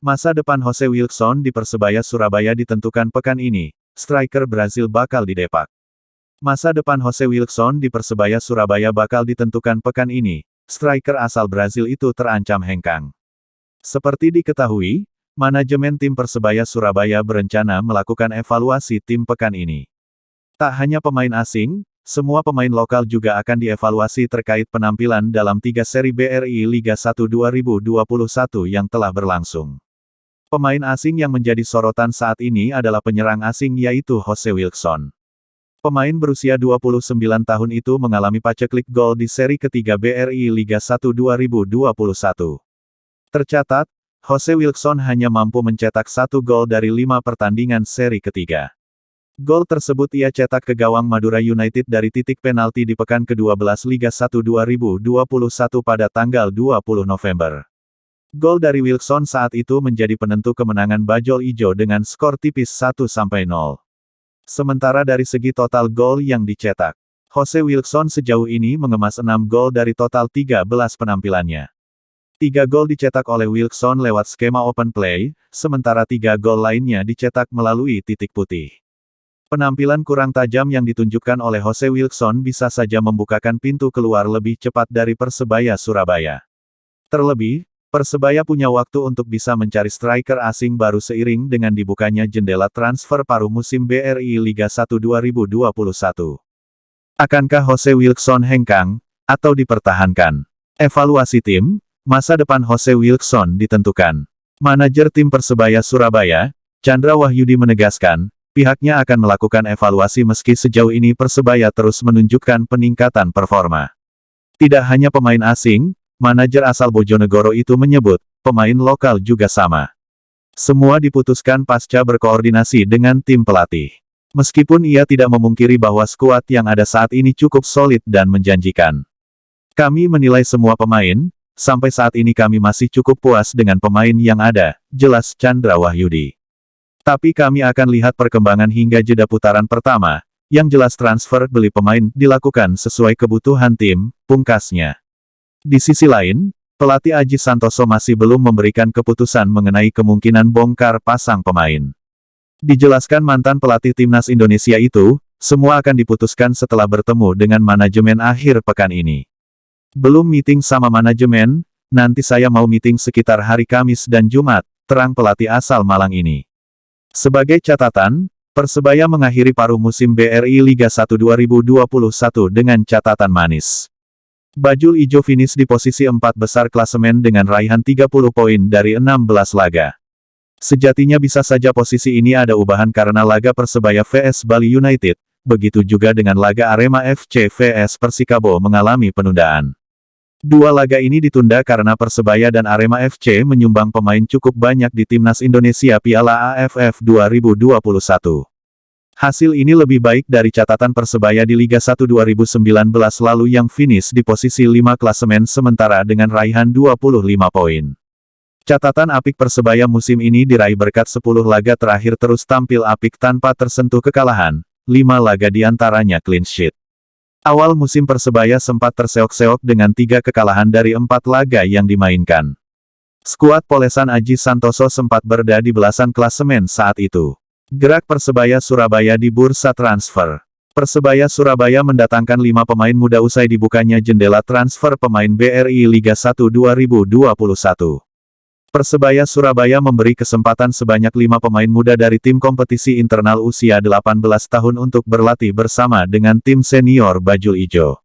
Masa depan Jose Wilkson di Persebaya Surabaya ditentukan pekan ini, striker Brasil bakal didepak. Masa depan Jose Wilkson di Persebaya Surabaya bakal ditentukan pekan ini, striker asal Brasil itu terancam hengkang. Seperti diketahui, manajemen tim Persebaya Surabaya berencana melakukan evaluasi tim pekan ini. Tak hanya pemain asing, semua pemain lokal juga akan dievaluasi terkait penampilan dalam 3 seri BRI Liga 1 2021 yang telah berlangsung. Pemain asing yang menjadi sorotan saat ini adalah penyerang asing yaitu Jose Wilkson. Pemain berusia 29 tahun itu mengalami paceklik gol di seri ketiga BRI Liga 1 2021. Tercatat, Jose Wilkson hanya mampu mencetak 1 gol dari 5 pertandingan seri ketiga. Gol tersebut ia cetak ke gawang Madura United dari titik penalti di pekan ke-12 Liga 1 2021 pada tanggal 20 November. Gol dari Wilkson saat itu menjadi penentu kemenangan Bajul Ijo dengan skor tipis 1-0. Sementara dari segi total gol yang dicetak, Jose Wilkson sejauh ini mengemas 6 gol dari total 13 penampilannya. 3 gol dicetak oleh Wilkson lewat skema open play, sementara 3 gol lainnya dicetak melalui titik putih. Penampilan kurang tajam yang ditunjukkan oleh Jose Wilkson bisa saja membukakan pintu keluar lebih cepat dari Persebaya Surabaya. Terlebih, Persebaya punya waktu untuk bisa mencari striker asing baru seiring dengan dibukanya jendela transfer paruh musim BRI Liga 1 2021. Akankah Jose Wilkson hengkang, atau dipertahankan? Evaluasi tim, masa depan Jose Wilkson ditentukan. Manajer tim Persebaya Surabaya, Chandra Wahyudi menegaskan, pihaknya akan melakukan evaluasi meski sejauh ini Persebaya terus menunjukkan peningkatan performa. Tidak hanya pemain asing, manajer asal Bojonegoro itu menyebut, pemain lokal juga sama. Semua diputuskan pasca berkoordinasi dengan tim pelatih. Meskipun ia tidak memungkiri bahwa skuad yang ada saat ini cukup solid dan menjanjikan. Kami menilai semua pemain, sampai saat ini kami masih cukup puas dengan pemain yang ada, jelas Chandra Wahyudi. Tapi kami akan lihat perkembangan hingga jeda putaran pertama, yang jelas transfer beli pemain dilakukan sesuai kebutuhan tim, pungkasnya. Di sisi lain, pelatih Aji Santoso masih belum memberikan keputusan mengenai kemungkinan bongkar pasang pemain. Dijelaskan mantan pelatih timnas Indonesia itu, semua akan diputuskan setelah bertemu dengan manajemen akhir pekan ini. Belum meeting sama manajemen, nanti saya mau meeting sekitar hari Kamis dan Jumat, terang pelatih asal Malang ini. Sebagai catatan, Persebaya mengakhiri paruh musim BRI Liga 1 2021 dengan catatan manis. Bajul Ijo finish di posisi 4 besar klasemen dengan raihan 30 poin dari 16 laga. Sejatinya bisa saja posisi ini ada ubahan karena laga Persebaya vs Bali United, begitu juga dengan laga Arema FC vs Persikabo mengalami penundaan. 2 laga ini ditunda karena Persebaya dan Arema FC menyumbang pemain cukup banyak di Timnas Indonesia Piala AFF 2021. Hasil ini lebih baik dari catatan Persebaya di Liga 1 2019 lalu yang finish di posisi 5 klasemen sementara dengan raihan 25 poin. Catatan apik Persebaya musim ini diraih berkat 10 laga terakhir terus tampil apik tanpa tersentuh kekalahan, 5 laga diantaranya clean sheet. Awal musim Persebaya sempat terseok-seok dengan 3 kekalahan dari 4 laga yang dimainkan. Skuad polesan Aji Santoso sempat berada di belasan klasemen saat itu. Gerak Persebaya Surabaya di bursa transfer. Persebaya Surabaya mendatangkan 5 pemain muda usai dibukanya jendela transfer pemain BRI Liga 1 2021. Persebaya Surabaya memberi kesempatan sebanyak 5 pemain muda dari tim kompetisi internal usia 18 tahun untuk berlatih bersama dengan tim senior Bajul Ijo.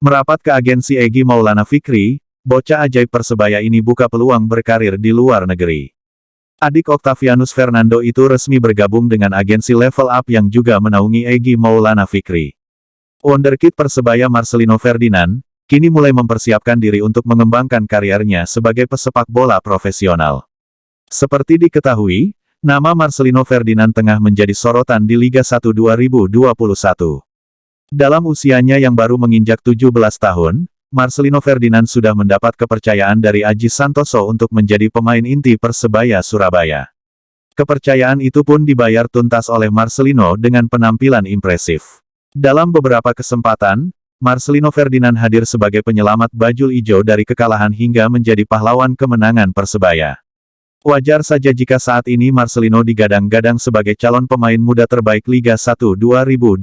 Merapat ke agensi Egy Maulana Fikri, bocah ajaib Persebaya ini buka peluang berkarir di luar negeri. Adik Octavianus Fernando itu resmi bergabung dengan agensi Level Up yang juga menaungi Egy Maulana Fikri. Wonderkid Persebaya Marcelino Ferdinand, kini mulai mempersiapkan diri untuk mengembangkan kariernya sebagai pesepak bola profesional. Seperti diketahui, nama Marcelino Ferdinand tengah menjadi sorotan di Liga 1 2021. Dalam usianya yang baru menginjak 17 tahun, Marcelino Ferdinand sudah mendapat kepercayaan dari Aji Santoso untuk menjadi pemain inti Persebaya Surabaya. Kepercayaan itu pun dibayar tuntas oleh Marcelino dengan penampilan impresif. Dalam beberapa kesempatan, Marcelino Ferdinand hadir sebagai penyelamat Bajul Ijo dari kekalahan hingga menjadi pahlawan kemenangan Persebaya. Wajar saja jika saat ini Marcelino digadang-gadang sebagai calon pemain muda terbaik Liga 1 2021.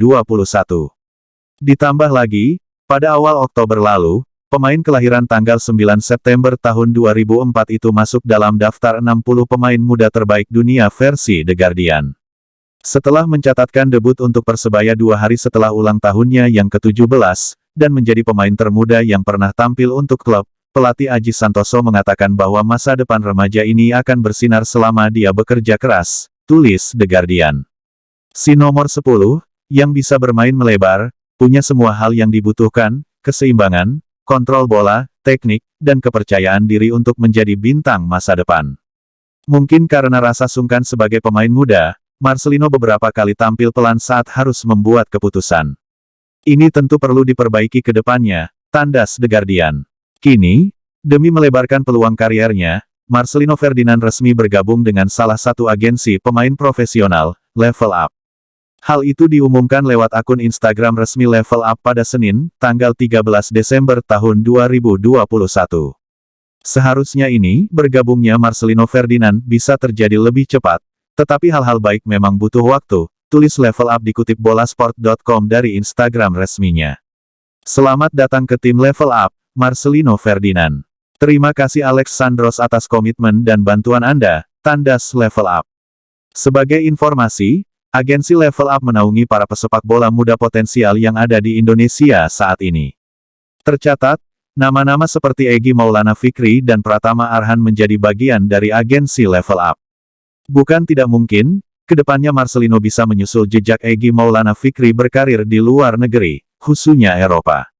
Ditambah lagi, pada awal Oktober lalu, pemain kelahiran tanggal 9 September tahun 2004 itu masuk dalam daftar 60 pemain muda terbaik dunia versi The Guardian. Setelah mencatatkan debut untuk Persebaya 2 hari setelah ulang tahunnya yang ke-17, dan menjadi pemain termuda yang pernah tampil untuk klub, pelatih Aji Santoso mengatakan bahwa masa depan remaja ini akan bersinar selama dia bekerja keras, tulis The Guardian. Si nomor 10, yang bisa bermain melebar, punya semua hal yang dibutuhkan, keseimbangan, kontrol bola, teknik, dan kepercayaan diri untuk menjadi bintang masa depan. Mungkin karena rasa sungkan sebagai pemain muda, Marcelino beberapa kali tampil pelan saat harus membuat keputusan. Ini tentu perlu diperbaiki ke depannya, tandas The Guardian. Kini, demi melebarkan peluang kariernya, Marcelino Ferdinand resmi bergabung dengan salah satu agensi pemain profesional, Level Up. Hal itu diumumkan lewat akun Instagram resmi Level Up pada Senin, tanggal 13 Desember tahun 2021. Seharusnya bergabungnya Marcelino Ferdinand bisa terjadi lebih cepat, tetapi hal-hal baik memang butuh waktu, tulis Level Up dikutip bolasport.com dari Instagram resminya. Selamat datang ke tim Level Up, Marcelino Ferdinand. Terima kasih Alexandros atas komitmen dan bantuan Anda, tandas Level Up. Sebagai informasi, agensi Level Up menaungi para pesepak bola muda potensial yang ada di Indonesia saat ini. Tercatat, nama-nama seperti Egy Maulana Fikri dan Pratama Arhan menjadi bagian dari agensi Level Up. Bukan tidak mungkin, kedepannya Marcelino bisa menyusul jejak Egy Maulana Fikri berkarir di luar negeri, khususnya Eropa.